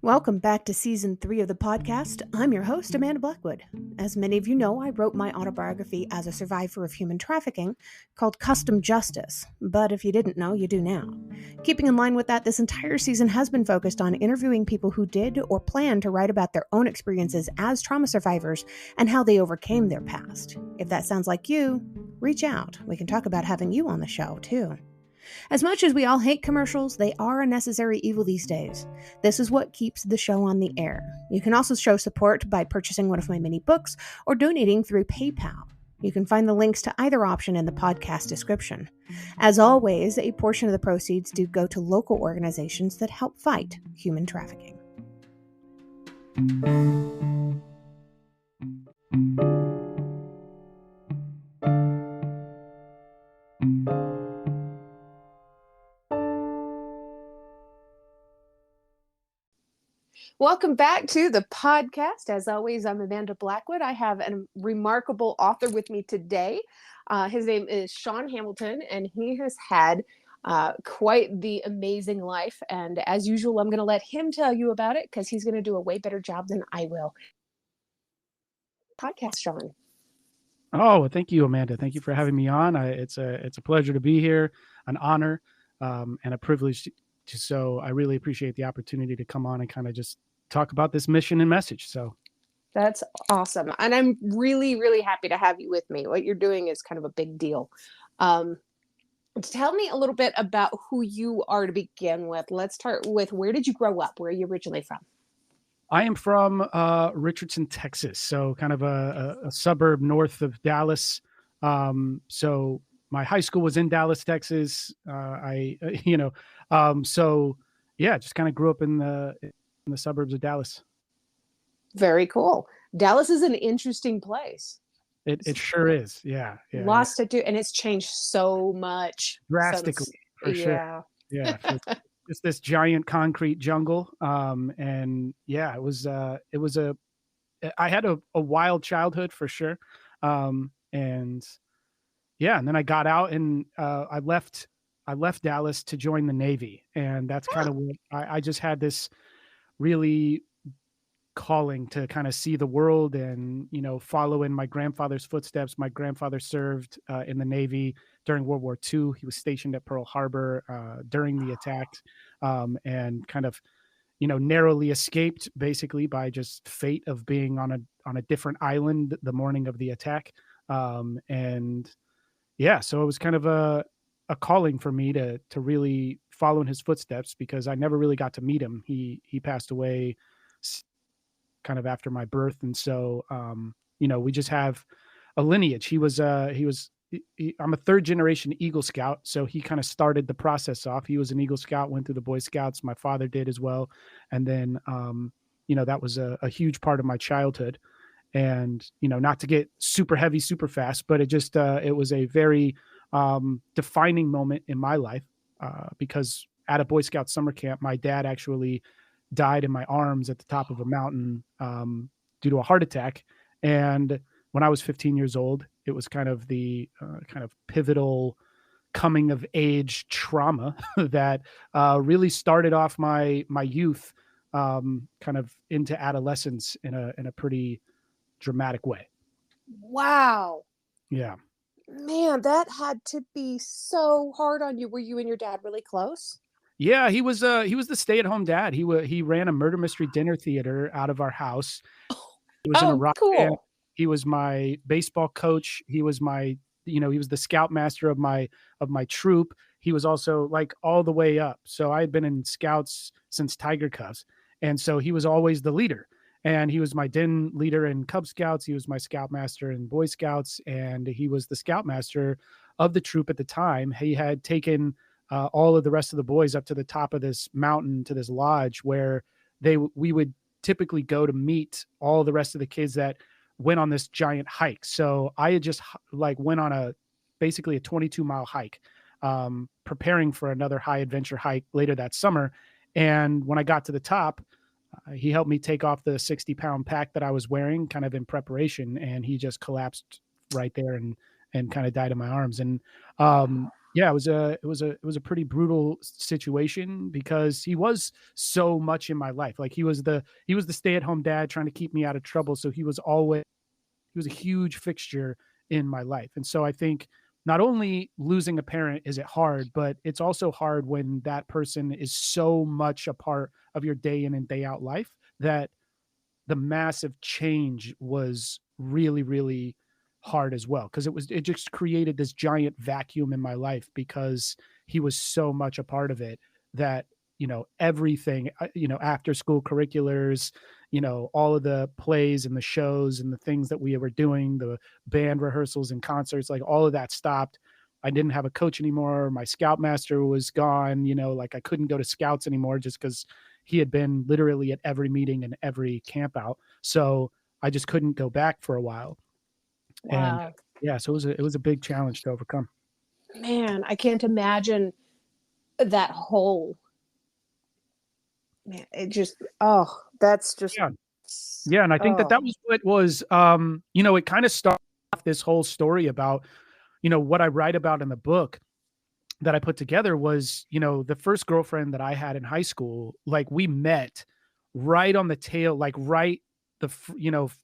Welcome back to Season 3 of the podcast. I'm your host, Amanda Blackwood. As many of you know, I wrote my autobiography as a survivor of human trafficking called Custom Justice. But if you didn't know, you do now. Keeping in line with that, this entire season has been focused on interviewing people who did or plan to write about their own experiences as trauma survivors and how they overcame their past. If that sounds like you, reach out. We can talk about having you on the show, too. As much as we all hate commercials, they are a necessary evil these days. This is what keeps the show on the air. You can also show support by purchasing one of my mini books or donating through PayPal. You can find the links to either option in the podcast description. As always, a portion of the proceeds do go to local organizations that help fight human trafficking. Welcome back to the podcast. As always, I'm Amanda Blackwood. I have a remarkable author with me today. His name is Sean Hamilton, and he has had quite the amazing life. And as usual, I'm going to let him tell you about it because he's going to do a way better job than I will. Podcast, Sean. Oh, well, thank you, Amanda. Thank you for having me on. It's a pleasure to be here, an honor, and a privilege. So I really appreciate the opportunity to come on and kind of just talk about this mission and message. So that's awesome. And I'm really, really happy to have you with me. What you're doing is kind of a big deal. Tell me a little bit about who you are to begin with. Let's start with, where did you grow up? Where are you originally from? I am from Richardson, Texas. So kind of a suburb north of Dallas. So my high school was in Dallas, Texas. So yeah, just kind of grew up in the suburbs of Dallas. Very cool. Dallas is an interesting place. It sure is. Yeah. Lots to do, and it's changed so much. Drastically, for sure. Yeah. It's this giant concrete jungle. And yeah, it was I had a wild childhood for sure. And then I got out and I left Dallas to join the Navy. And that's kind of what I just had this really calling to kind of see the world and, follow in my grandfather's footsteps. My grandfather served in the Navy during World War II. He was stationed at Pearl Harbor during the attacks, and kind of, narrowly escaped basically by just fate of being on a different island the morning of the attack. So it was kind of a calling for me to really follow in his footsteps, because I never really got to meet him. He passed away kind of after my birth. And so, we just have a lineage. I'm a third generation Eagle Scout. So he kind of started the process off. He was an Eagle Scout, went through the Boy Scouts. My father did as well. And then, that was a huge part of my childhood. And, not to get super heavy, super fast, but it was a very defining moment in my life, because at a Boy Scout summer camp, my dad actually died in my arms at the top of a mountain due to a heart attack. And when I was 15 years old, it was kind of the kind of pivotal coming of age trauma that really started off my youth kind of into adolescence in a pretty dramatic way. Wow. Yeah. Man, that had to be so hard on you. Were you and your dad really close? Yeah, he was the stay-at-home dad. He ran a murder mystery dinner theater out of our house. He was in a rock band. He was my baseball coach. He was my, he was the scoutmaster of my troop. He was also like all the way up. So I had been in scouts since Tiger Cubs. And so he was always the leader. And he was my den leader in Cub Scouts. He was my scoutmaster in Boy Scouts. And he was the scoutmaster of the troop at the time. He had taken all of the rest of the boys up to the top of this mountain, to this lodge where we would typically go to meet all the rest of the kids that went on this giant hike. So I had just went on basically a 22-mile hike, preparing for another high adventure hike later that summer. And when I got to the top, he helped me take off the 60-pound pack that I was wearing kind of in preparation. And he just collapsed right there and kind of died in my arms. And Yeah, it was a pretty brutal situation because he was so much in my life. Like he was the stay-at-home dad trying to keep me out of trouble. So he was a huge fixture in my life. And so I think not only losing a parent is it hard, but it's also hard when that person is so much a part of your day in and day out life that the massive change was really, really hard as well. Cause it just created this giant vacuum in my life because he was so much a part of it that, everything, after school curriculars, all of the plays and the shows and the things that we were doing, the band rehearsals and concerts, like all of that stopped. I didn't have a coach anymore. My scoutmaster was gone, like I couldn't go to scouts anymore just because he had been literally at every meeting and every camp out. So I just couldn't go back for a while. And Wow. yeah, so it was a big challenge to overcome. Man, I can't imagine that hole. Man, it just, oh, that's just, Yeah. Yeah. And I think that oh, that was what was, it kind of started off this whole story about, what I write about in the book that I put together was, the first girlfriend that I had in high school, like we met right on the tail, like right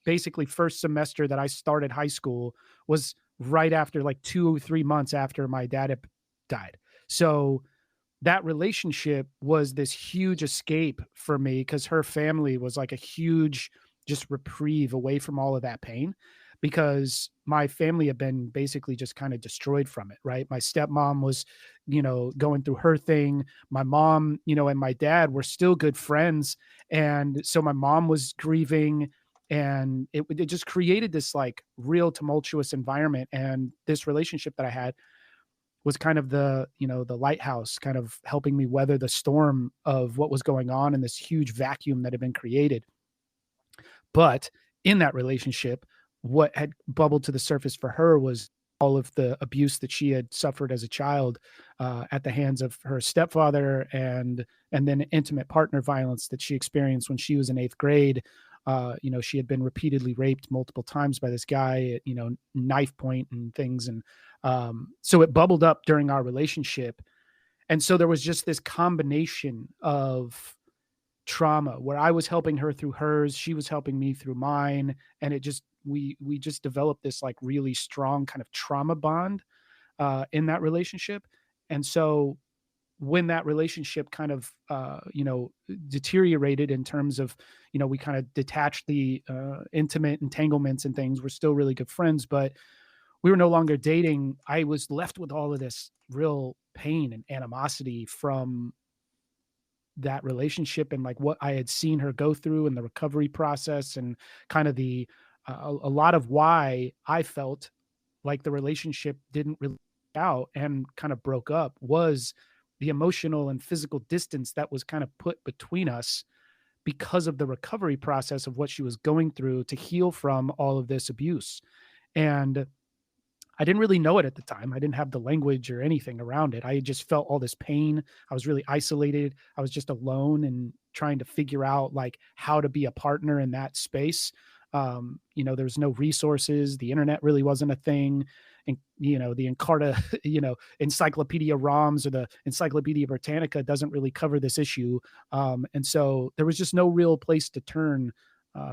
basically first semester that I started high school was right after like 2 or 3 months after my dad had died. So that relationship was this huge escape for me because her family was like a huge just reprieve away from all of that pain because my family had been basically just kind of destroyed from it, right? My stepmom was, going through her thing. My mom, and my dad were still good friends. And so my mom was grieving and it just created this like real tumultuous environment. And this relationship that I had was kind of the lighthouse kind of helping me weather the storm of what was going on in this huge vacuum that had been created. But in that relationship, what had bubbled to the surface for her was all of the abuse that she had suffered as a child at the hands of her stepfather, and then intimate partner violence that she experienced when she was in eighth grade. She had been repeatedly raped multiple times by this guy at, knife point and things. And so it bubbled up during our relationship. And so there was just this combination of trauma where I was helping her through hers, she was helping me through mine, and it just we just developed this like really strong kind of trauma bond in that relationship. And so when that relationship kind of deteriorated in terms of, we kind of detached the intimate entanglements and things, we're still really good friends, but we were no longer dating. I was left with all of this real pain and animosity from that relationship and like what I had seen her go through and the recovery process and kind of the a lot of why I felt like the relationship didn't really work out and kind of broke up was the emotional and physical distance that was kind of put between us because of the recovery process of what she was going through to heal from all of this abuse. And I didn't really know it at the time. I didn't have the language or anything around it. I just felt all this pain. I was really isolated. I was just alone and trying to figure out like how to be a partner in that space. There's no resources. The internet really wasn't a thing. And, the Encarta, Encyclopedia ROMs or the Encyclopedia Britannica doesn't really cover this issue. And so there was just no real place to turn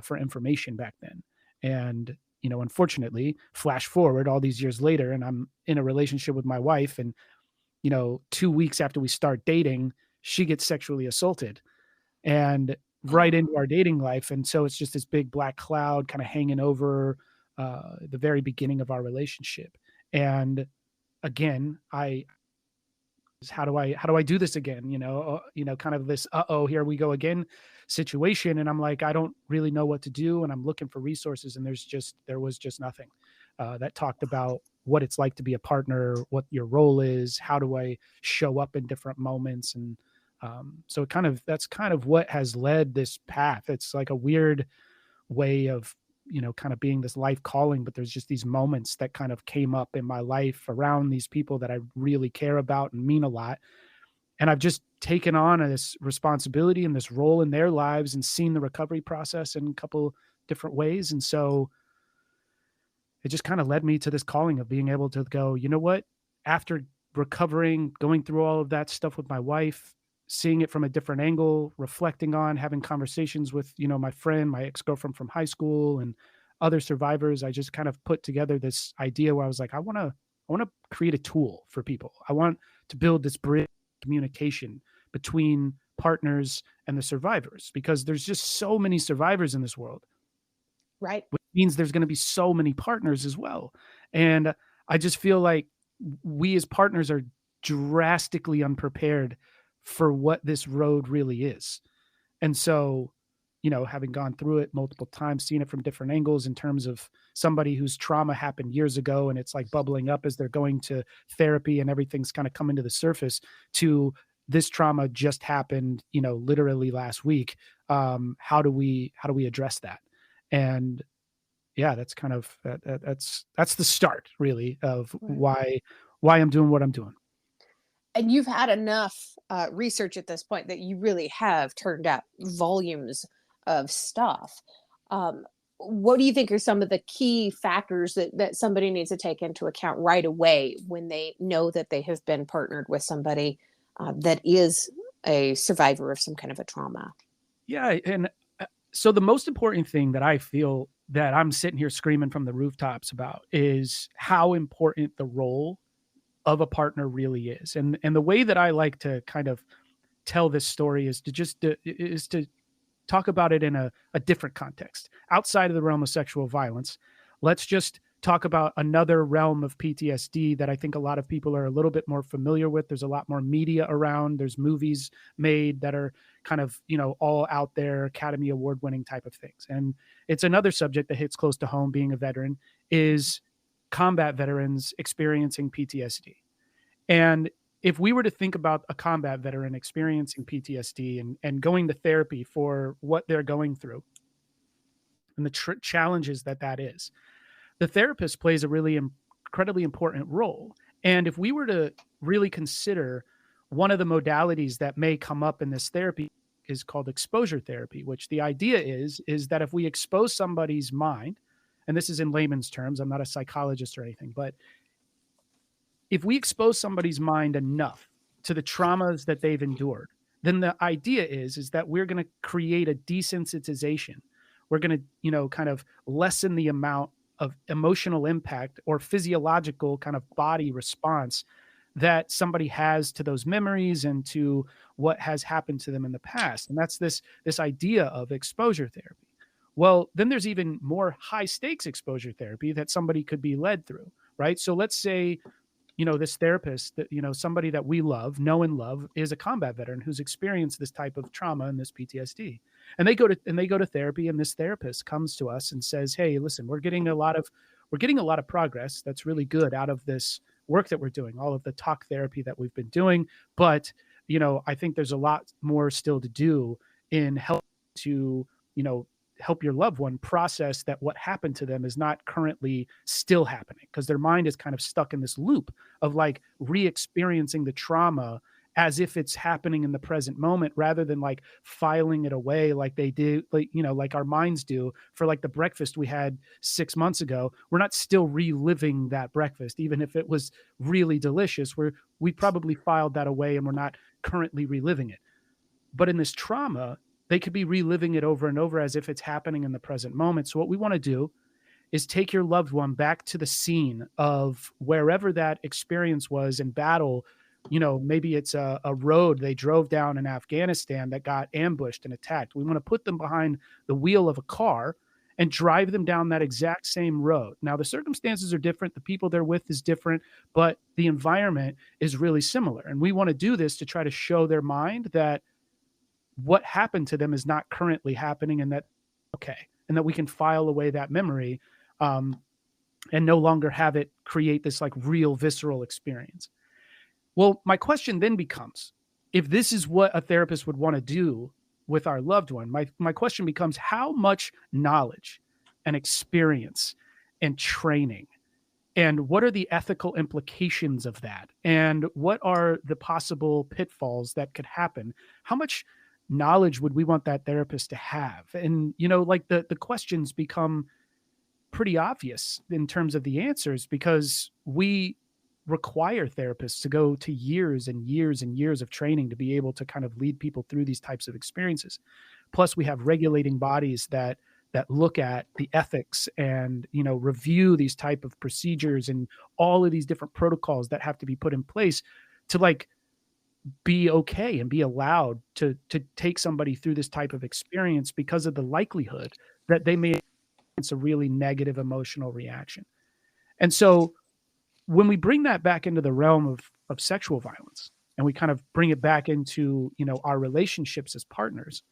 for information back then. And unfortunately, flash forward all these years later, and I'm in a relationship with my wife. And, 2 weeks after we start dating, she gets sexually assaulted and right oh, into our dating life. And so it's just this big black cloud kind of hanging over the very beginning of our relationship. And again, how do I do this again? Kind of this here we go again situation. And I'm like, I don't really know what to do, and I'm looking for resources, and there was just nothing that talked about what it's like to be a partner, what your role is, how do I show up in different moments. And so that's kind of what has led this path. It's like a weird way of kind of being this life calling, but there's just these moments that kind of came up in my life around these people that I really care about and mean a lot. And I've just taken on this responsibility and this role in their lives and seen the recovery process in a couple different ways. And so it just kind of led me to this calling of being able to go, you know what, after recovering, going through all of that stuff with my wife, seeing it from a different angle, reflecting on, having conversations with, my friend, my ex-girlfriend from high school and other survivors, I just kind of put together this idea where I was like, I want to create a tool for people. I want to build this bridge of communication between partners and the survivors, because there's just so many survivors in this world, Right. which means there's going to be so many partners as well. And I just feel like we as partners are drastically unprepared for what this road really is. And so, having gone through it multiple times, seeing it from different angles in terms of somebody whose trauma happened years ago and it's like bubbling up as they're going to therapy and everything's kind of coming to the surface, to this trauma just happened, literally last week. How do we address that? And yeah, that's kind of that's the start really of Right. why I'm doing what I'm doing. And you've had enough research at this point that you really have turned out volumes of stuff. Um, what do you think are some of the key factors that somebody needs to take into account right away when they know that they have been partnered with somebody that is a survivor of some kind of a trauma? Yeah, and so the most important thing that I feel that I'm sitting here screaming from the rooftops about is how important the role of a partner really is. And the way that I like to kind of tell this story is to talk about it in a different context outside of the realm of sexual violence. Let's just talk about another realm of PTSD that I think a lot of people are a little bit more familiar with. There's a lot more media around. There's movies made that are kind of, all out there, Academy Award winning type of things. And it's another subject that hits close to home, being a veteran, is combat veterans experiencing PTSD. And if we were to think about a combat veteran experiencing PTSD and going to therapy for what they're going through and the challenges that is, the therapist plays a really incredibly important role. And if we were to really consider one of the modalities that may come up in this therapy is called exposure therapy, which the idea is that if we expose somebody's mind, and this is in layman's terms, I'm not a psychologist or anything, but if we expose somebody's mind enough to the traumas that they've endured, then the idea is that we're going to create a desensitization. We're going to, kind of lessen the amount of emotional impact or physiological kind of body response that somebody has to those memories and to what has happened to them in the past. And that's this idea of exposure therapy. Well, then there's even more high stakes exposure therapy that somebody could be led through, right? So let's say, this therapist that, somebody that we know and love is a combat veteran who's experienced this type of trauma and this PTSD. And they go to therapy, and this therapist comes to us and says, "Hey, listen, we're getting a lot of progress. That's really good out of this work that we're doing, all of the talk therapy that we've been doing. But, I think there's a lot more still to do in help to, help your loved one process that what happened to them is not currently still happening, because their mind is kind of stuck in this loop of like re-experiencing the trauma as if it's happening in the present moment, rather than like filing it away like they do, like our minds do for like the breakfast we had 6 months ago. We're not still reliving that breakfast, even if it was really delicious. We probably filed that away and we're not currently reliving it. But in this trauma, they could be reliving it over and over as if it's happening in the present moment. So what we want to do is take your loved one back to the scene of wherever that experience was in battle. Maybe it's a road they drove down in Afghanistan that got ambushed and attacked. We want to put them behind the wheel of a car and drive them down that exact same road. Now, the circumstances are different. The people they're with is different, but the environment is really similar. And we want to do this to try to show their mind that what happened to them is not currently happening, and that okay, and that we can file away that memory, and no longer have it create this like real visceral experience. Well, my question then becomes, if this is what a therapist would want to do with our loved one, my question becomes, how much knowledge and experience and training, and what are the ethical implications of that? And what are the possible pitfalls that could happen? How much knowledge would we want that therapist to have? And, like the questions become pretty obvious in terms of the answers, because we require therapists to go to years and years and years of training to be able to kind of lead people through these types of experiences. Plus, we have regulating bodies that look at the ethics and, you know, review these type of procedures and all of these different protocols that have to be put in place to like be okay and be allowed to take somebody through this type of experience because of the likelihood that they may experience a really negative emotional reaction. And so when we bring that back into the realm of sexual violence and we kind of bring it back into, you know, our relationships as partners,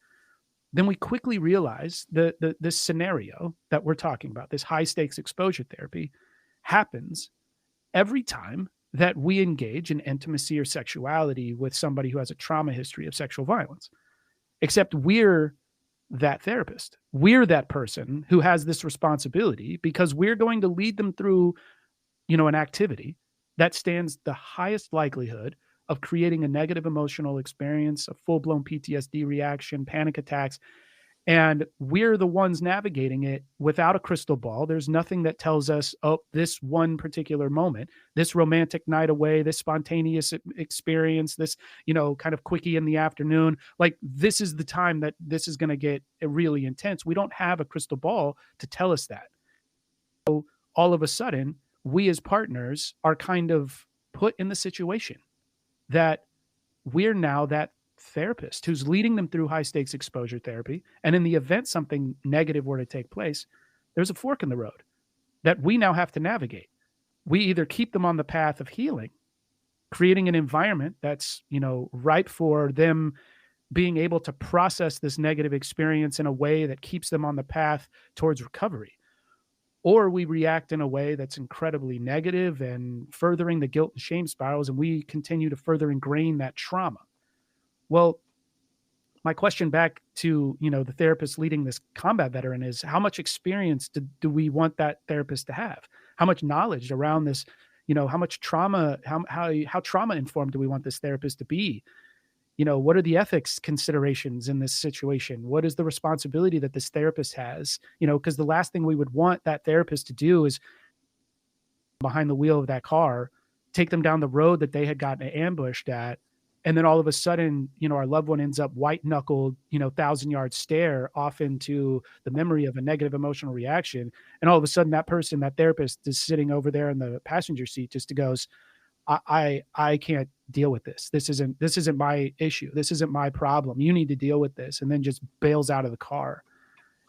then we quickly realize that this scenario that we're talking about, this high stakes exposure therapy, happens every time that we engage in intimacy or sexuality with somebody who has a trauma history of sexual violence. Except we're that therapist. We're that person who has this responsibility because we're going to lead them through, you know, an activity that stands the highest likelihood of creating a negative emotional experience, a full-blown PTSD reaction, panic attacks, and we're the ones navigating it without a crystal ball. There's nothing that tells us, oh, this one particular moment, this romantic night away, this spontaneous experience, this, you know, kind of quickie in the afternoon, like this is the time that this is going to get really intense. We don't have a crystal ball to tell us that. So all of a sudden, we as partners are kind of put in the situation that we're now that therapist who's leading them through high stakes exposure therapy. And in the event something negative were to take place, there's a fork in the road that we now have to navigate. We either keep them on the path of healing, creating an environment that's, you know, ripe for them being able to process this negative experience in a way that keeps them on the path towards recovery. Or we react in a way that's incredibly negative and furthering the guilt and shame spirals, and we continue to further ingrain that trauma. Well, my question back to, you know, the therapist leading this combat veteran is how much experience do we want that therapist to have? How much knowledge around this, you know, how much trauma, how trauma informed do we want this therapist to be? You know, what are the ethics considerations in this situation? What is the responsibility that this therapist has? You know, because the last thing we would want that therapist to do is behind the wheel of that car, take them down the road that they had gotten ambushed at. And then all of a sudden, you know, our loved one ends up white knuckled, you know, 1,000-yard stare off into the memory of a negative emotional reaction. And all of a sudden that person, that therapist is sitting over there in the passenger seat just goes, I can't deal with this. This isn't my issue. This isn't my problem. You need to deal with this. And then just bails out of the car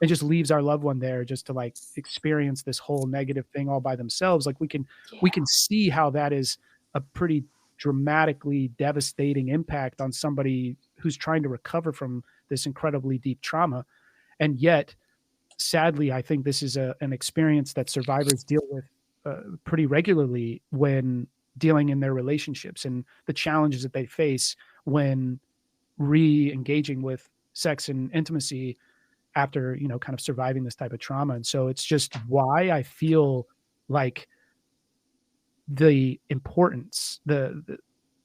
and just leaves our loved one there just to like experience this whole negative thing all by themselves. Like we can see how that is a pretty dramatically devastating impact on somebody who's trying to recover from this incredibly deep trauma. And yet, sadly, I think this is an experience that survivors deal with pretty regularly when dealing in their relationships and the challenges that they face when re-engaging with sex and intimacy after, you know, kind of surviving this type of trauma. And so it's just why I feel like the importance, the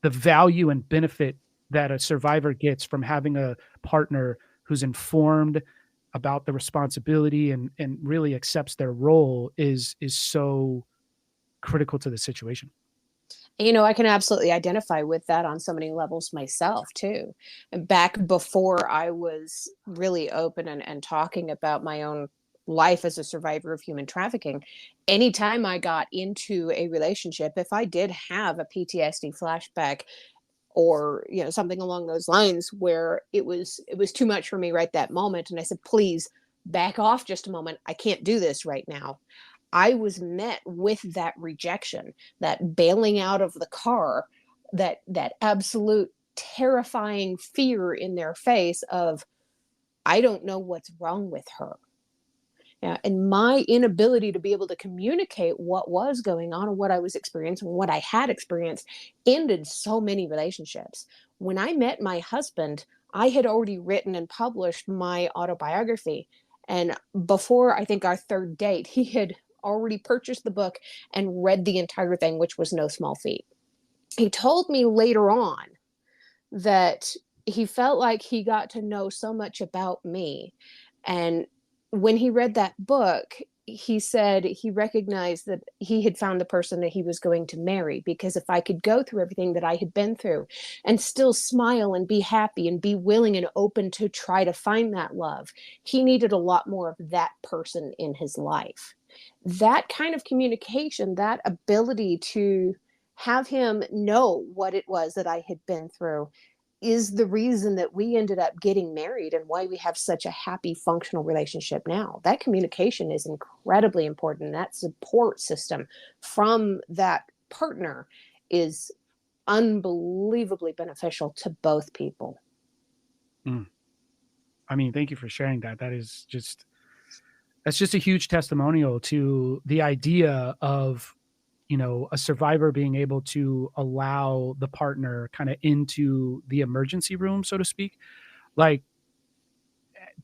value and benefit that a survivor gets from having a partner who's informed about the responsibility and really accepts their role is so critical to the situation. You know, I can absolutely identify with that on so many levels myself too. And back before I was really open and talking about my own life as a survivor of human trafficking, anytime I got into a relationship, if I did have a PTSD flashback or, you know, something along those lines where it was too much for me right that moment, and I said, please back off just a moment, I can't do this right now, I was met with that rejection, that bailing out of the car, that absolute terrifying fear in their face of, I don't know what's wrong with her. Yeah, and my inability to be able to communicate what was going on and what I was experiencing, what I had experienced, ended so many relationships. When I met my husband, I had already written and published my autobiography. And before I think our third date, he had already purchased the book and read the entire thing, which was no small feat. He told me later on that he felt like he got to know so much about me. And when he read that book, he said he recognized that he had found the person that he was going to marry, because if I could go through everything that I had been through and still smile and be happy and be willing and open to try to find that love, he needed a lot more of that person in his life. That kind of communication, that ability to have him know what it was that I had been through, is the reason that we ended up getting married and why we have such a happy, functional relationship now. That communication is incredibly important. That support system from that partner is unbelievably beneficial to both people. Mm. I mean, thank you for sharing that. That's just a huge testimonial to the idea of, a survivor being able to allow the partner kind of into the emergency room, so to speak. Like,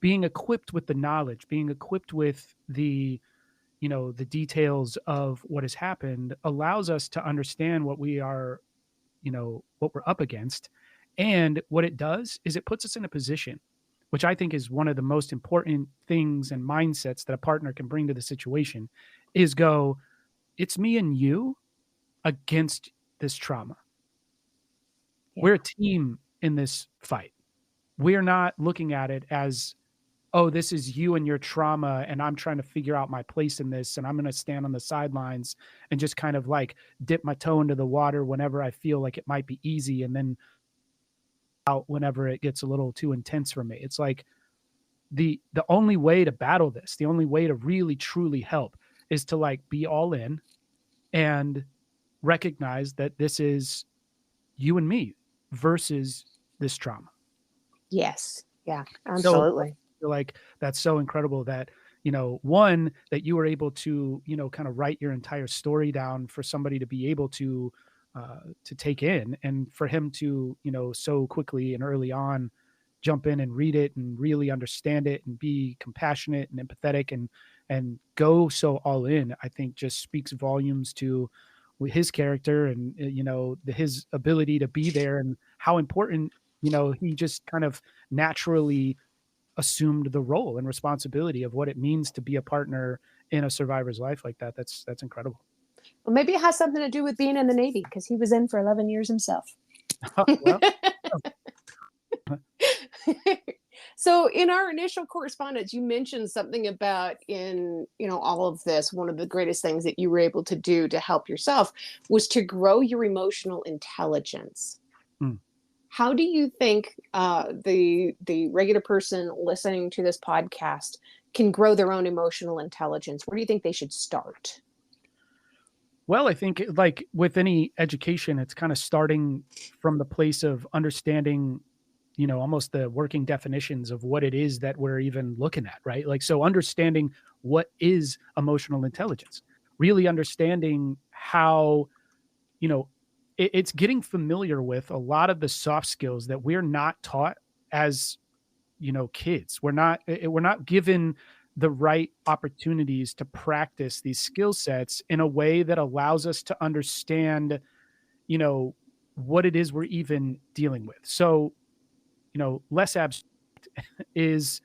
being equipped with the knowledge, being equipped with the details of what has happened allows us to understand what we are, what we're up against. And what it does is it puts us in a position, which I think is one of the most important things and mindsets that a partner can bring to the situation, is go, it's me and you against this trauma. Yeah. We're a team in this fight. We're not looking at it as, oh, this is you and your trauma, and I'm trying to figure out my place in this, and I'm going to stand on the sidelines and just kind of like dip my toe into the water whenever I feel like it might be easy, and then out whenever it gets a little too intense for me. It's like the only way to battle this, the only way to really truly help, is to like be all in and recognize that this is you and me versus this trauma. Yes. Yeah, So absolutely. I feel like that's so incredible that, one, that you were able to, kind of write your entire story down for somebody to be able to take in, and for him to, so quickly and early on jump in and read it and really understand it and be compassionate and empathetic and go so all in, I think just speaks volumes to his character and, his ability to be there, and how important, he just kind of naturally assumed the role and responsibility of what it means to be a partner in a survivor's life like that. That's incredible. Well, maybe it has something to do with being in the Navy, because he was in for 11 years himself. Well, So in our initial correspondence, you mentioned something about, in all of this, one of the greatest things that you were able to do to help yourself was to grow your emotional intelligence. mm. How do you think the regular person listening to this podcast can grow their own emotional intelligence? Where do you think they should start? Well, I think like with any education, it's kind of starting from the place of understanding, almost the working definitions of what it is that we're even looking at, right? Like, so understanding what is emotional intelligence, really understanding how, it's getting familiar with a lot of the soft skills that we're not taught as, kids. We're not given the right opportunities to practice these skill sets in a way that allows us to understand, you know, what it is we're even dealing with. So, less abstract is,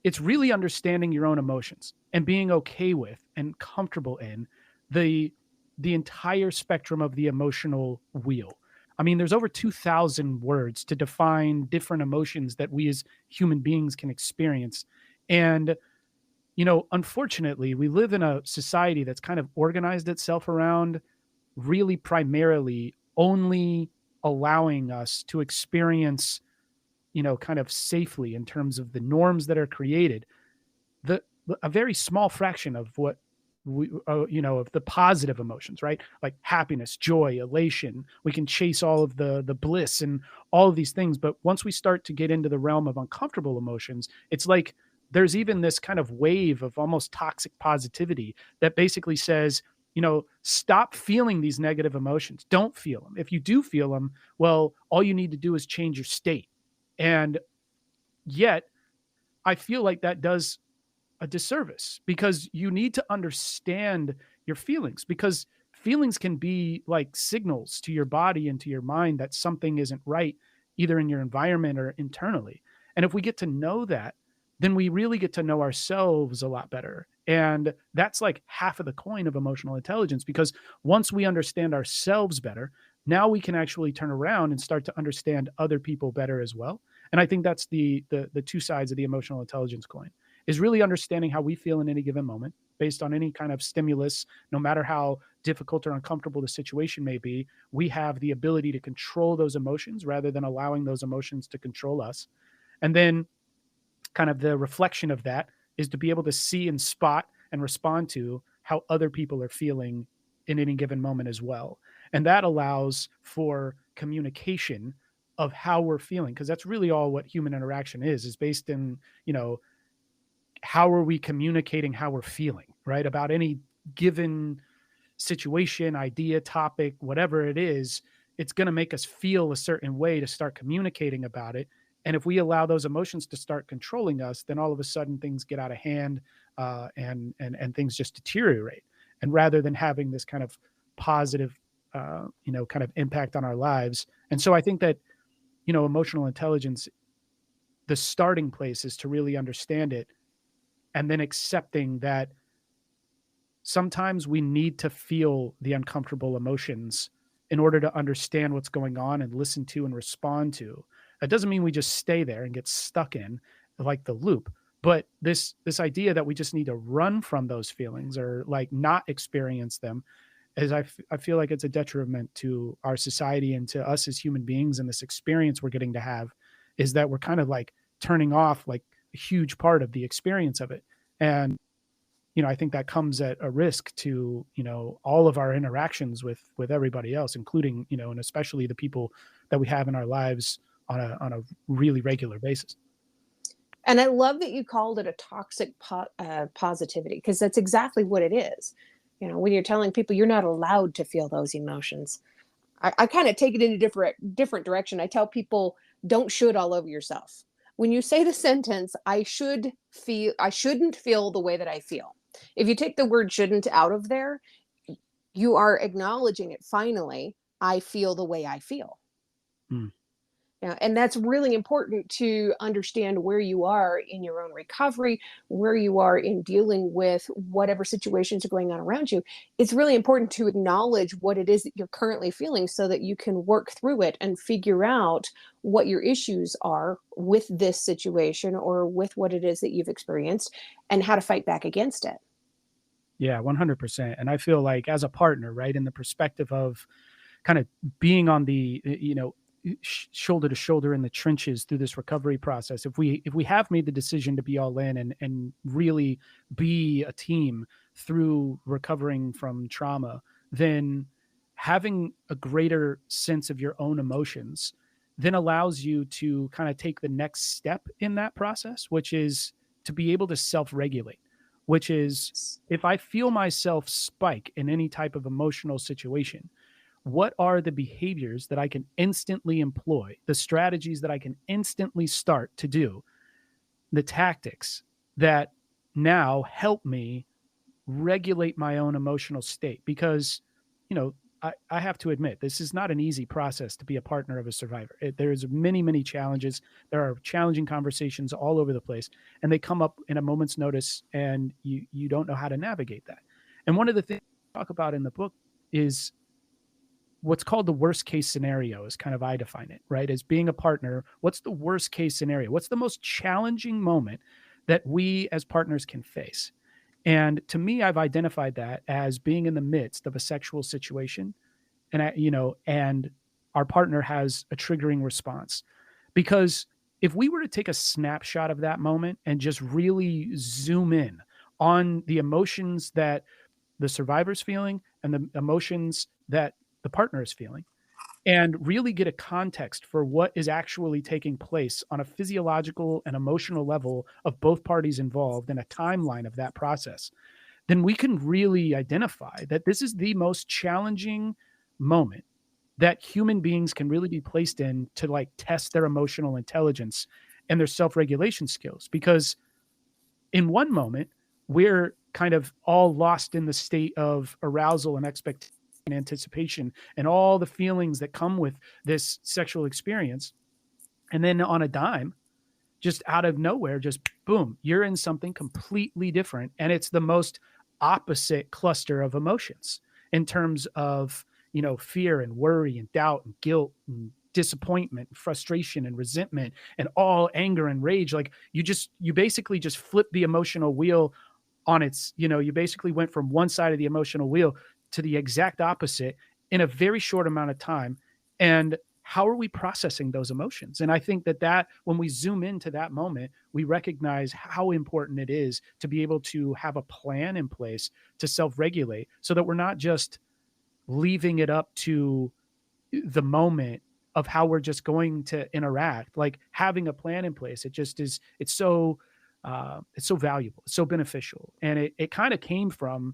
it's really understanding your own emotions and being okay with and comfortable in the the entire spectrum of the emotional wheel. I mean, there's over 2,000 words to define different emotions that we as human beings can experience. And, unfortunately, we live in a society that's kind of organized itself around really primarily only allowing us to experience, kind of safely in terms of the norms that are created, the a very small fraction of what of the positive emotions, right? Like happiness, joy, elation. We can chase all of the bliss and all of these things, but once we start to get into the realm of uncomfortable emotions, it's like there's even this kind of wave of almost toxic positivity that basically says, stop feeling these negative emotions. Don't feel them. If you do feel them, well, all you need to do is change your state. And yet, I feel like that does a disservice, because you need to understand your feelings, because feelings can be like signals to your body and to your mind that something isn't right, either in your environment or internally. And if we get to know that, then we really get to know ourselves a lot better. And that's like half of the coin of emotional intelligence, because once we understand ourselves better, now we can actually turn around and start to understand other people better as well. And I think that's the two sides of the emotional intelligence coin, is really understanding how we feel in any given moment based on any kind of stimulus, no matter how difficult or uncomfortable the situation may be. We have the ability to control those emotions rather than allowing those emotions to control us. And then kind of the reflection of that is to be able to see and spot and respond to how other people are feeling in any given moment as well. And that allows for communication of how we're feeling, because that's really all what human interaction is based in, how are we communicating how we're feeling, right? About any given situation, idea, topic, whatever it is, it's going to make us feel a certain way to start communicating about it. And if we allow those emotions to start controlling us, then all of a sudden things get out of hand, and things just deteriorate. And rather than having this kind of positive, kind of impact on our lives. And so I think that, emotional intelligence, the starting place is to really understand it, and then accepting that sometimes we need to feel the uncomfortable emotions in order to understand what's going on and listen to and respond to. That doesn't mean we just stay there and get stuck in like the loop, but this idea that we just need to run from those feelings or like not experience them, is I feel like it's a detriment to our society and to us as human beings. And this experience we're getting to have is that we're kind of like turning off like a huge part of the experience of it. And I think that comes at a risk to, all of our interactions with everybody else, including, and especially the people that we have in our lives on a really regular basis. And I love that you called it a toxic positivity, because that's exactly what it is. When you're telling people you're not allowed to feel those emotions, I kind of take it in a different direction. I tell people, don't should all over yourself. When you say the sentence, I shouldn't feel the way that I feel. If you take the word shouldn't out of there, you are acknowledging it. Finally, I feel the way I feel. Mm. And that's really important to understand where you are in your own recovery, where you are in dealing with whatever situations are going on around you. It's really important to acknowledge what it is that you're currently feeling so that you can work through it and figure out what your issues are with this situation or with what it is that you've experienced and how to fight back against it. Yeah, 100%. And I feel like as a partner, right, in the perspective of kind of being on the, shoulder to shoulder in the trenches through this recovery process, if we have made the decision to be all in and really be a team through recovering from trauma, then having a greater sense of your own emotions then allows you to kind of take the next step in that process, which is to be able to self-regulate, which is, if I feel myself spike in any type of emotional situation, what are the behaviors that I can instantly employ, the strategies that I can instantly start to do, the tactics that now help me regulate my own emotional state? Because, I have to admit, this is not an easy process to be a partner of a survivor. There's many, many challenges. There are challenging conversations all over the place, and they come up in a moment's notice, and you don't know how to navigate that. And one of the things I talk about in the book is what's called the worst case scenario, is kind of, I define it, right? As being a partner, what's the worst case scenario? What's the most challenging moment that we as partners can face? And to me, I've identified that as being in the midst of a sexual situation, and our partner has a triggering response. Because if we were to take a snapshot of that moment and just really zoom in on the emotions that the survivor's feeling and the emotions that the partner is feeling, and really get a context for what is actually taking place on a physiological and emotional level of both parties involved, and a timeline of that process, then we can really identify that this is the most challenging moment that human beings can really be placed in to like test their emotional intelligence and their self-regulation skills. Because in one moment, we're kind of all lost in the state of arousal and expectation and anticipation and all the feelings that come with this sexual experience. And then on a dime, just out of nowhere, just boom, you're in something completely different. And it's the most opposite cluster of emotions in terms of, fear and worry and doubt and guilt and disappointment, and frustration and resentment and all anger and rage. Like you basically just flip the emotional wheel on its, you basically went from one side of the emotional wheel to the exact opposite in a very short amount of time. And how are we processing those emotions? And I think that when we zoom into that moment, we recognize how important it is to be able to have a plan in place to self-regulate, so that we're not just leaving it up to the moment of how we're just going to interact. Like having a plan in place, it's so valuable, it's so beneficial. And it kind of came from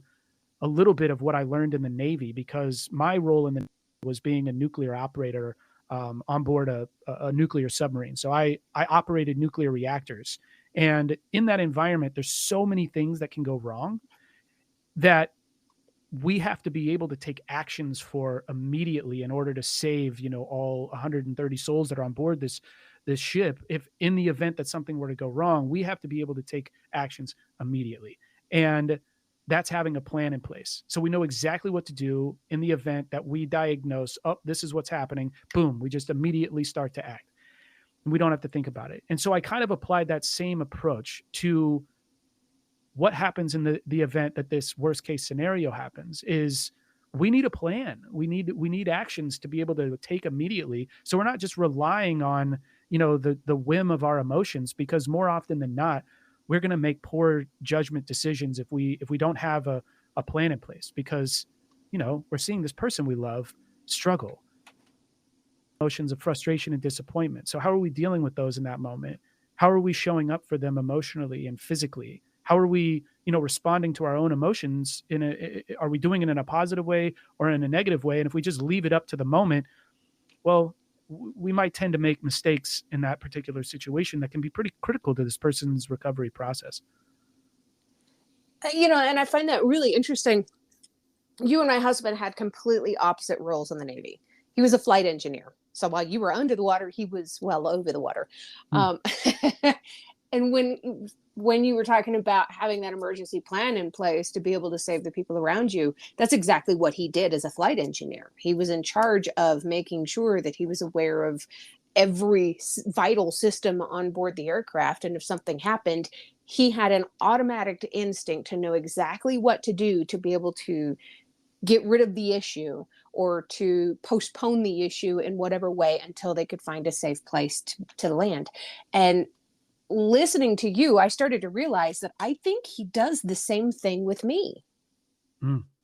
a little bit of what I learned in the Navy, because my role in the Navy was being a nuclear operator on board a nuclear submarine. So I operated nuclear reactors. And in that environment, there's so many things that can go wrong that we have to be able to take actions for immediately in order to save, all 130 souls that are on board this ship. If in the event that something were to go wrong, we have to be able to take actions immediately. And that's having a plan in place. So we know exactly what to do in the event that we diagnose, oh, this is what's happening. Boom, we just immediately start to act. And we don't have to think about it. And so I kind of applied that same approach to what happens in the event that this worst case scenario happens. Is we need a plan. We need actions to be able to take immediately. So we're not just relying on, the whim of our emotions, because more often than not, we're going to make poor judgment decisions if we don't have a plan in place, because, we're seeing this person we love struggle. Emotions of frustration and disappointment. So how are we dealing with those in that moment? How are we showing up for them emotionally and physically? How are we, responding to our own emotions are we doing it in a positive way or in a negative way? And if we just leave it up to the moment, well, we might tend to make mistakes in that particular situation that can be pretty critical to this person's recovery process. And I find that really interesting. You and my husband had completely opposite roles in the Navy. He was a flight engineer. So while you were under the water, he was well over the water. And when you were talking about having that emergency plan in place to be able to save the people around you, that's exactly what he did as a flight engineer. He was in charge of making sure that he was aware of every vital system on board the aircraft. And if something happened, he had an automatic instinct to know exactly what to do to be able to get rid of the issue or to postpone the issue in whatever way until they could find a safe place to land. And listening to you, I started to realize that I think he does the same thing with me.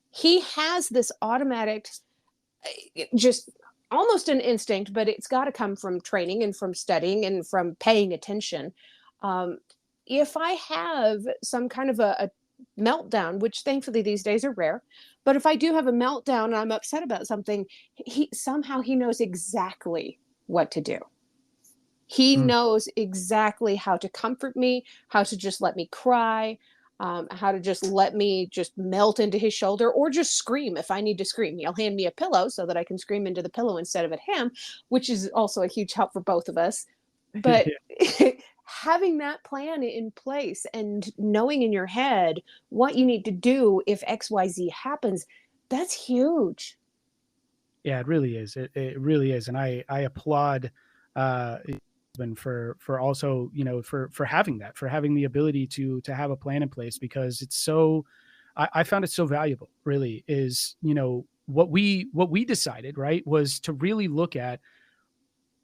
He has this automatic, just almost an instinct, but it's got to come from training and from studying and from paying attention. If I have some kind of a meltdown, which thankfully these days are rare, but if I do have a meltdown and I'm upset about something, he knows exactly what to do. He knows exactly how to comfort me, how to just let me cry, how to just let me just melt into his shoulder, or just scream if I need to scream. He'll hand me a pillow so that I can scream into the pillow instead of at him, which is also a huge help for both of us. But having that plan in place and knowing in your head what you need to do if XYZ happens, that's huge. Yeah, it really is. It really is. And I applaud for also, for having that, for having the ability to have a plan in place, because it's so, I found it so valuable. Really is, what we decided, right, was to really look at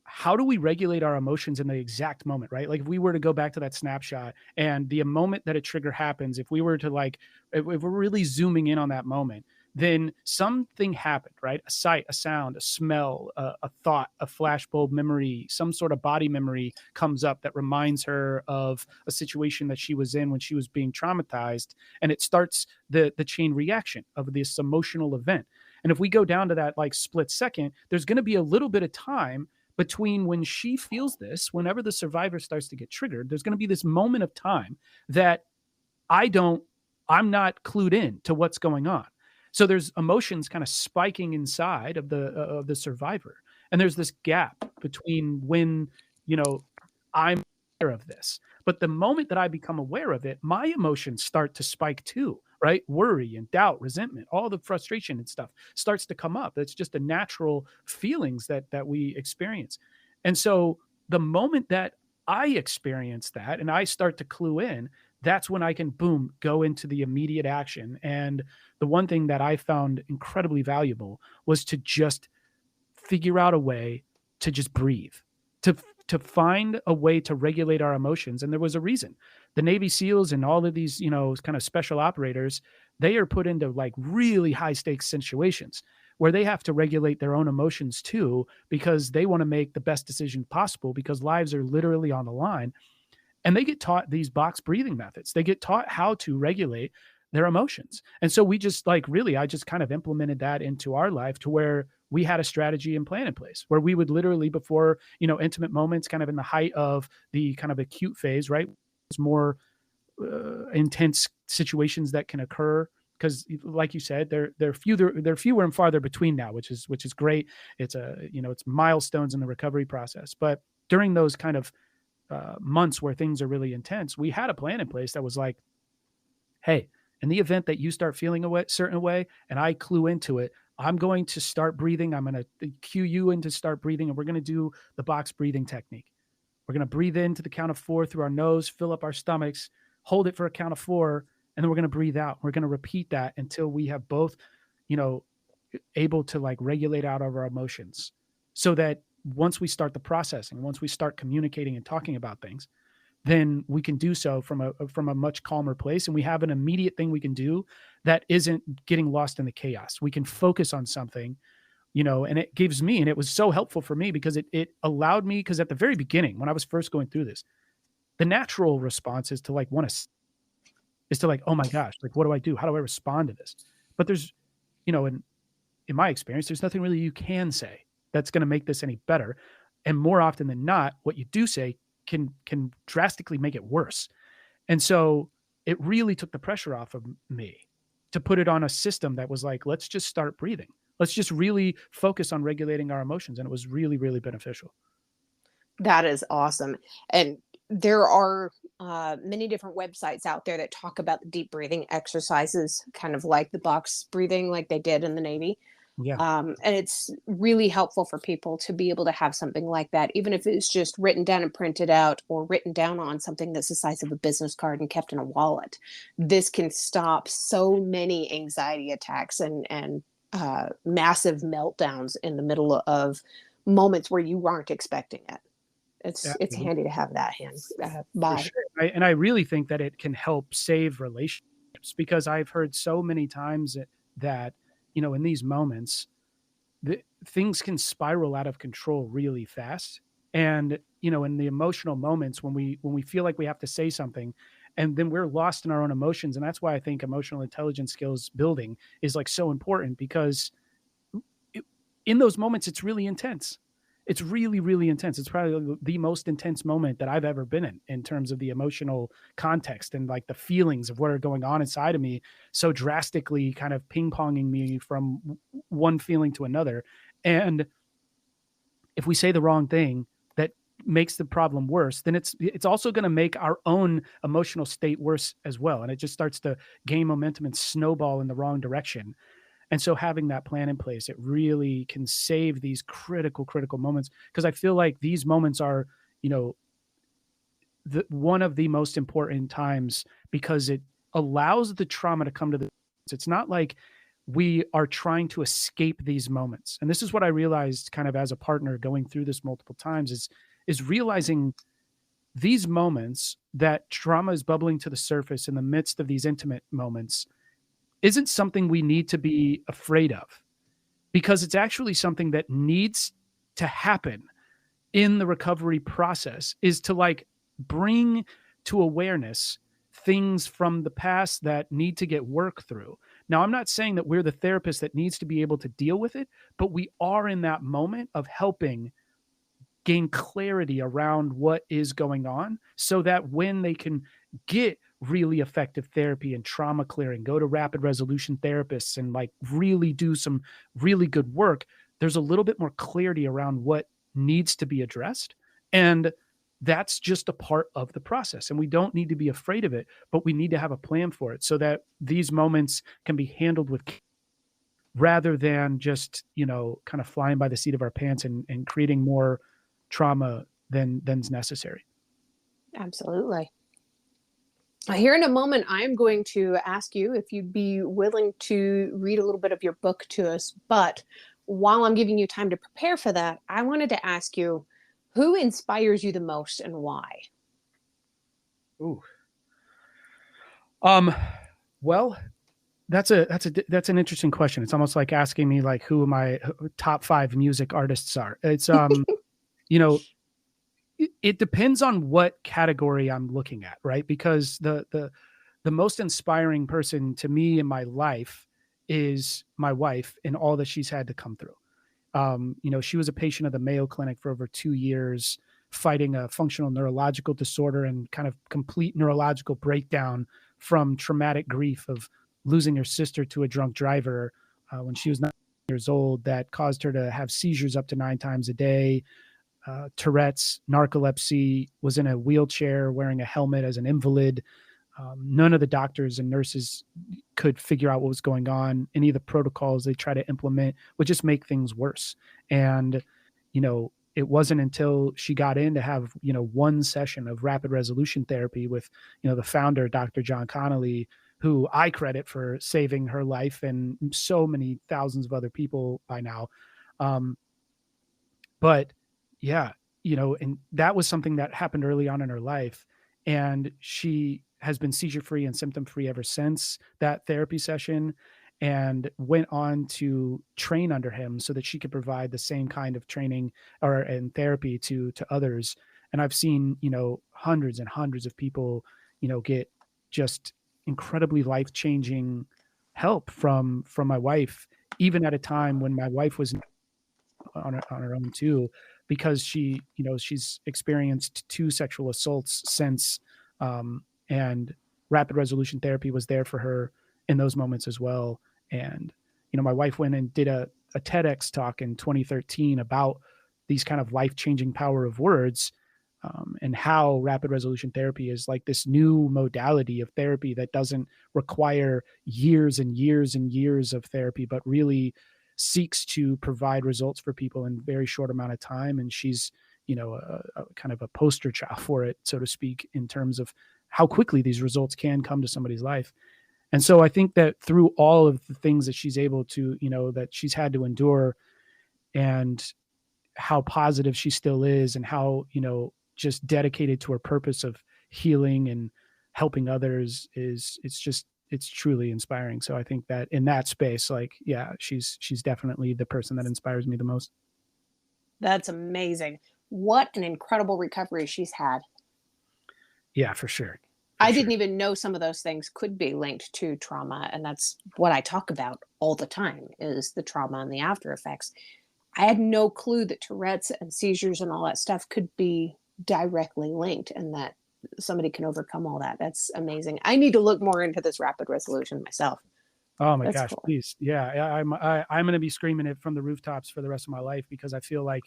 how do we regulate our emotions in the exact moment, right? Like if we were to go back to that snapshot and the moment that a trigger happens, if we were to if we're really zooming in on that moment, then something happened, right? A sight, a sound, a smell, a thought, a flashbulb memory, some sort of body memory comes up that reminds her of a situation that she was in when she was being traumatized. And it starts the chain reaction of this emotional event. And if we go down to that split second, there's going to be a little bit of time between when she feels this, whenever the survivor starts to get triggered, there's going to be this moment of time that I'm not clued in to what's going on. So there's emotions kind of spiking inside of the survivor. And there's this gap between when, I'm of this. But the moment that I become aware of it, my emotions start to spike too, right? Worry and doubt, resentment, all the frustration and stuff starts to come up. It's just a natural feelings that we experience. And so the moment that I experience that and I start to clue in, that's when I can boom go into the immediate action. And the one thing that I found incredibly valuable was to just figure out a way to just breathe, to to find a way to regulate our emotions. And there was a reason. The Navy SEALs and all of these, kind of special operators, they are put into like really high stakes situations where they have to regulate their own emotions too, because they want to make the best decision possible because lives are literally on the line. And they get taught these box breathing methods. They get taught how to regulate their emotions. And so we just like really, I just kind of implemented that into our life to where we had a strategy and plan in place where we would literally before, intimate moments kind of in the height of the kind of acute phase, right? It's more intense situations that can occur because like you said, they're fewer and farther between now, which is great. It's it's milestones in the recovery process. But during those kind of months where things are really intense, we had a plan in place that was like, hey, in the event that you start feeling a certain way and I clue into it, I'm going to start breathing. I'm going to cue you in to start breathing, and we're going to do the box breathing technique. We're going to breathe in to the count of 4 through our nose, fill up our stomachs, hold it for a count of 4, and then we're going to breathe out. We're going to repeat that until we have both, able to like regulate out of our emotions so that once we start the processing, once we start communicating and talking about things, then we can do so from a much calmer place. And we have an immediate thing we can do that isn't getting lost in the chaos. We can focus on something, and it gives me, and it was so helpful for me because it allowed me, because at the very beginning, when I was first going through this, the natural response is to like oh my gosh, like, what do I do? How do I respond to this? But there's, in my experience, there's nothing really you can say that's going to make this any better. And more often than not, what you do say can drastically make it worse. And so it really took the pressure off of me to put it on a system that was like, let's just start breathing. Let's just really focus on regulating our emotions. And it was really, really beneficial. That is awesome. And there are many different websites out there that talk about the deep breathing exercises, kind of like the box breathing, like they did in the Navy. Yeah. And it's really helpful for people to be able to have something like that, even if it's just written down and printed out or written down on something that's the size of a business card and kept in a wallet. This can stop so many anxiety attacks and massive meltdowns in the middle of moments where you aren't expecting it. It's handy to have that by. Sure. And I really think that it can help save relationships, because I've heard so many times that in these moments, things can spiral out of control really fast. And, in the emotional moments when we feel like we have to say something, and then we're lost in our own emotions. And that's why I think emotional intelligence skills building is like so important, because in those moments, it's really intense. It's really, really intense. It's probably the most intense moment that I've ever been in terms of the emotional context and like the feelings of what are going on inside of me, so drastically kind of ping-ponging me from one feeling to another. And if we say the wrong thing that makes the problem worse, then it's also going to make our own emotional state worse as well. And it just starts to gain momentum and snowball in the wrong direction. And so having that plan in place, it really can save these critical moments, because I feel like these moments are, one of the most important times, because it allows the trauma to come to the. It's not like we are trying to escape these moments. And this is what I realized kind of as a partner going through this multiple times is realizing these moments that trauma is bubbling to the surface in the midst of these intimate moments isn't something we need to be afraid of, because it's actually something that needs to happen in the recovery process, is to like bring to awareness things from the past that need to get worked through. Now, I'm not saying that we're the therapist that needs to be able to deal with it, but we are in that moment of helping gain clarity around what is going on, so that when they can get really effective therapy and trauma clearing, go to rapid resolution therapists and like really do some really good work, there's a little bit more clarity around what needs to be addressed. And that's just a part of the process, and we don't need to be afraid of it, but we need to have a plan for it so that these moments can be handled with rather than just, kind of flying by the seat of our pants and creating more trauma than's necessary. Absolutely. Here in a moment, I'm going to ask you if you'd be willing to read a little bit of your book to us. But while I'm giving you time to prepare for that, I wanted to ask you, who inspires you the most and why? Ooh. Well, that's an interesting question. It's almost like asking me like who my top 5 music artists are. It's you know, it depends on what category I'm looking at, right? Because the most inspiring person to me in my life is my wife and all that she's had to come through. She was a patient of the Mayo Clinic for over 2 years, fighting a functional neurological disorder and kind of complete neurological breakdown from traumatic grief of losing her sister to a drunk driver when she was 9 years old. That caused her to have seizures up to 9 times a day, Tourette's, narcolepsy, was in a wheelchair wearing a helmet as an invalid. None of the doctors and nurses could figure out what was going on. Any of the protocols they try to implement would just make things worse. And, it wasn't until she got in to have, one session of rapid resolution therapy with, the founder, Dr. John Connolly, who I credit for saving her life and so many thousands of other people by now. But yeah, and that was something that happened early on in her life. And she has been seizure free and symptom free ever since that therapy session, and went on to train under him so that she could provide the same kind of training and therapy to others. And I've seen, hundreds and hundreds of people, get just incredibly life-changing help from my wife, even at a time when my wife was on her own too, because she's experienced 2 sexual assaults since, and rapid resolution therapy was there for her in those moments as well. And my wife went and did a TEDx talk in 2013 about these kind of life-changing power of words, and how rapid resolution therapy is like this new modality of therapy that doesn't require years and years and years of therapy, but really seeks to provide results for people in a very short amount of time. And she's, a kind of a poster child for it, so to speak, in terms of how quickly these results can come to somebody's life. And so I think that through all of the things that she's able to, that she's had to endure, and how positive she still is, and how, just dedicated to her purpose of healing and helping others, it's truly inspiring. So I think that in that space, like, yeah, she's definitely the person that inspires me the most. That's amazing. What an incredible recovery she's had. Yeah, for sure. I didn't even know some of those things could be linked to trauma. And that's what I talk about all the time, is the trauma and the after effects. I had no clue that Tourette's and seizures and all that stuff could be directly linked, and that somebody can overcome all that. That's amazing. I need to look more into this rapid resolution myself. Oh my gosh, Cool. please. Yeah. I'm going to be screaming it from the rooftops for the rest of my life, because I feel like,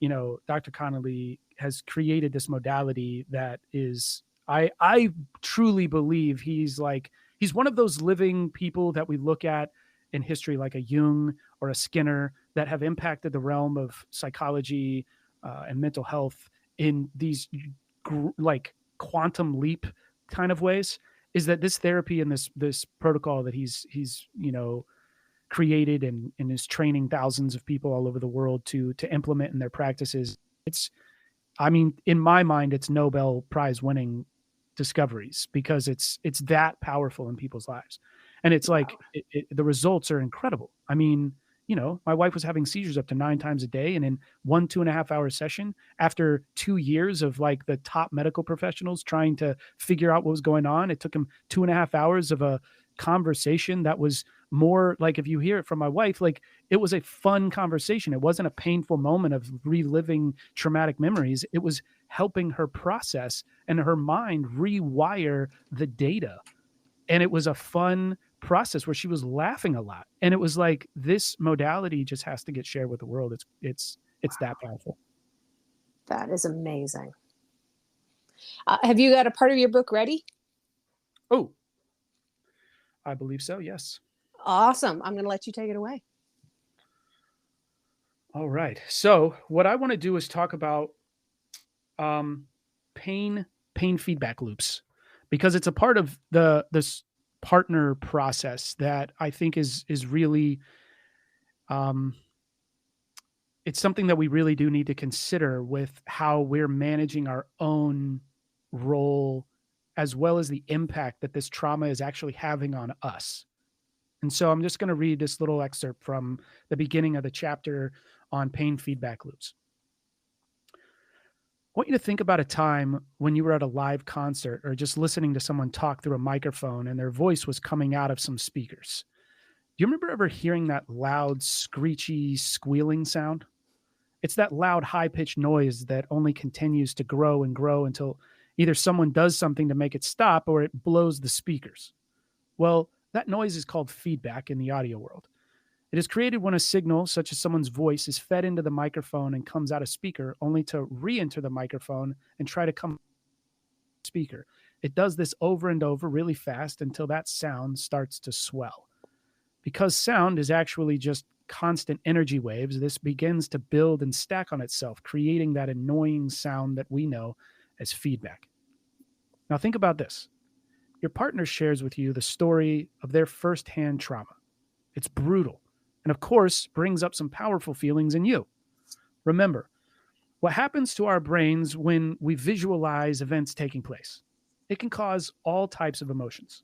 Dr. Connolly has created this modality that is, I truly believe he's one of those living people that we look at in history, like a Jung or a Skinner, that have impacted the realm of psychology and mental health in these like quantum leap kind of ways. Is that this therapy and this protocol that he's created and is training thousands of people all over the world to implement in their practices. In my mind, it's Nobel Prize winning discoveries, because it's that powerful in people's lives. And it's like, the results are incredible. My wife was having seizures up to 9 times a day. And in 2.5 hour session, after 2 years of like the top medical professionals trying to figure out what was going on, it took him 2.5 hours of a conversation that was more like, if you hear it from my wife, like, it was a fun conversation. It wasn't a painful moment of reliving traumatic memories. It was helping her process and her mind rewire the data. And it was a fun process where she was laughing a lot. And it was like, this modality just has to get shared with the world. It's that powerful. That is amazing. Have you got a part of your book ready? Oh, I believe so. Yes. Awesome. I'm going to let you take it away. All right. So what I want to do is talk about pain feedback loops, because it's a part of this partner process that I think is really it's something that we really do need to consider with how we're managing our own role, as well as the impact that this trauma is actually having on us. And so I'm just going to read this little excerpt from the beginning of the chapter on pain feedback loops. I want you to think about a time when you were at a live concert or just listening to someone talk through a microphone and their voice was coming out of some speakers. Do you remember ever hearing that loud, screechy, squealing sound? It's that loud, high-pitched noise that only continues to grow and grow until either someone does something to make it stop or it blows the speakers. Well, that noise is called feedback in the audio world. It is created when a signal, such as someone's voice, is fed into the microphone and comes out a speaker, only to re-enter the microphone and try to come speaker. It does this over and over really fast until that sound starts to swell. Because sound is actually just constant energy waves, this begins to build and stack on itself, creating that annoying sound that we know as feedback. Now think about this. Your partner shares with you the story of their firsthand trauma. It's brutal, and of course, brings up some powerful feelings in you. Remember, what happens to our brains when we visualize events taking place? It can cause all types of emotions.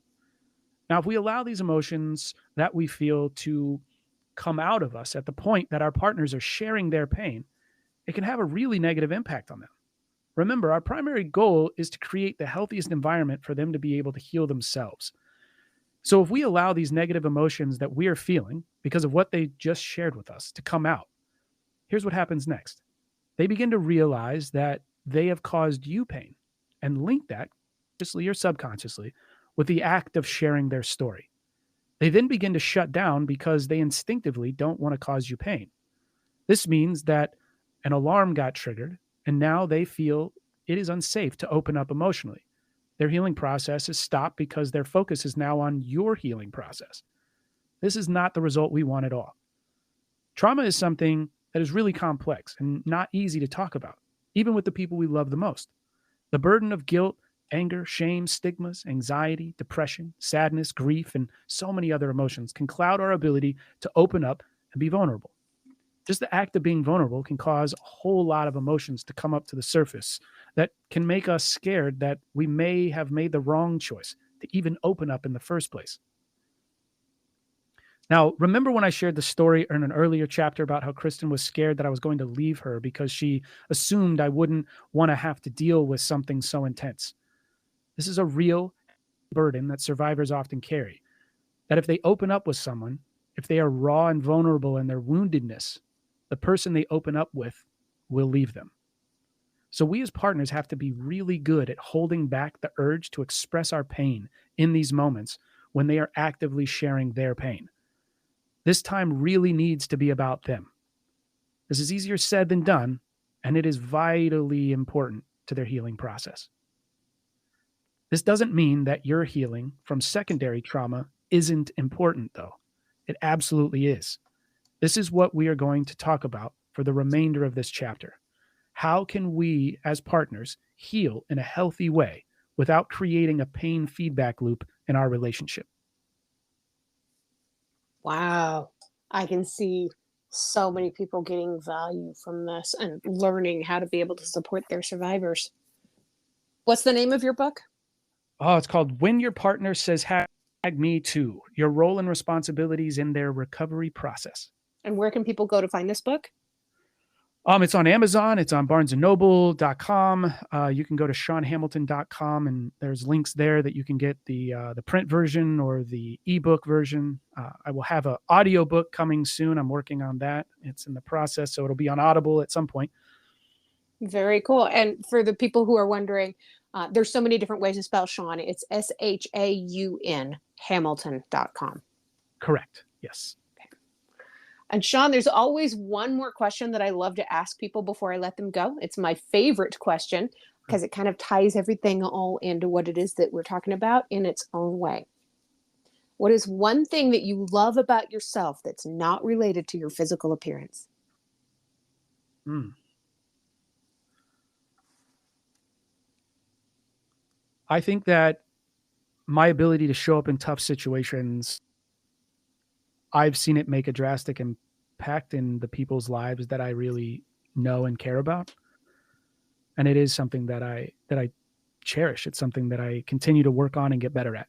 Now, if we allow these emotions that we feel to come out of us at the point that our partners are sharing their pain, it can have a really negative impact on them. Remember, our primary goal is to create the healthiest environment for them to be able to heal themselves. So if we allow these negative emotions that we are feeling because of what they just shared with us to come out, here's what happens next. They begin to realize that they have caused you pain and link that, consciously or subconsciously, with the act of sharing their story. They then begin to shut down because they instinctively don't want to cause you pain. This means that an alarm got triggered, and now they feel it is unsafe to open up emotionally. Their healing process is stopped because their focus is now on your healing process. This is not the result we want at all. Trauma is something that is really complex and not easy to talk about, even with the people we love the most. The burden of guilt, anger, shame, stigmas, anxiety, depression, sadness, grief, and so many other emotions can cloud our ability to open up and be vulnerable. Just the act of being vulnerable can cause a whole lot of emotions to come up to the surface that can make us scared that we may have made the wrong choice to even open up in the first place. Now, remember when I shared the story in an earlier chapter about how Kristen was scared that I was going to leave her because she assumed I wouldn't want to have to deal with something so intense? This is a real burden that survivors often carry, that if they open up with someone, if they are raw and vulnerable in their woundedness, the person they open up with will leave them. So we as partners have to be really good at holding back the urge to express our pain in these moments when they are actively sharing their pain. This time really needs to be about them. This is easier said than done, and it is vitally important to their healing process. This doesn't mean that your healing from secondary trauma isn't important, though. It absolutely is. This is what we are going to talk about for the remainder of this chapter. How can we, as partners, heal in a healthy way without creating a pain feedback loop in our relationship? Wow. I can see so many people getting value from this and learning how to be able to support their survivors. What's the name of your book? Oh, it's called When Your Partner Says Me Too, Your Role and Responsibilities in Their Recovery Process. And where can people go to find this book? It's on Amazon. It's on barnesandnoble.com. You can go to seanhamilton.com, and there's links there that you can get the print version or the ebook version. I will have an audiobook coming soon. I'm working on that. It's in the process, so it'll be on Audible at some point. Very cool. And for the people who are wondering, there's so many different ways to spell Sean. It's SHAUN, Hamilton.com. Correct. Yes. And Sean, there's always one more question that I love to ask people before I let them go. It's my favorite question. because it kind of ties everything all into what it is that we're talking about in its own way. What is one thing that you love about yourself that's not related to your physical appearance? I think that my ability to show up in tough situations, I've seen it make a drastic impact in the people's lives that I really know and care about. And it is something that I cherish. It's something that I continue to work on and get better at.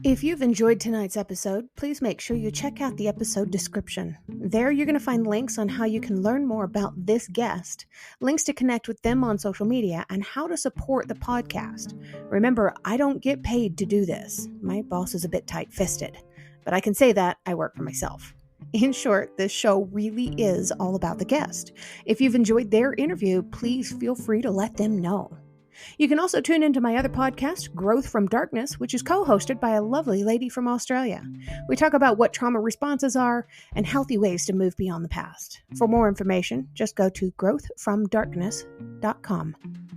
If you've enjoyed tonight's episode, please make sure you check out the episode description. There you're going to find links on how you can learn more about this guest, links to connect with them on social media, and how to support the podcast. Remember, I don't get paid to do this. My boss is a bit tight-fisted, but I can say that I work for myself. In short, this show really is all about the guest. If you've enjoyed their interview, please feel free to let them know. You can also tune into my other podcast, Growth from Darkness, which is co-hosted by a lovely lady from Australia. We talk about what trauma responses are and healthy ways to move beyond the past. For more information, just go to growthfromdarkness.com.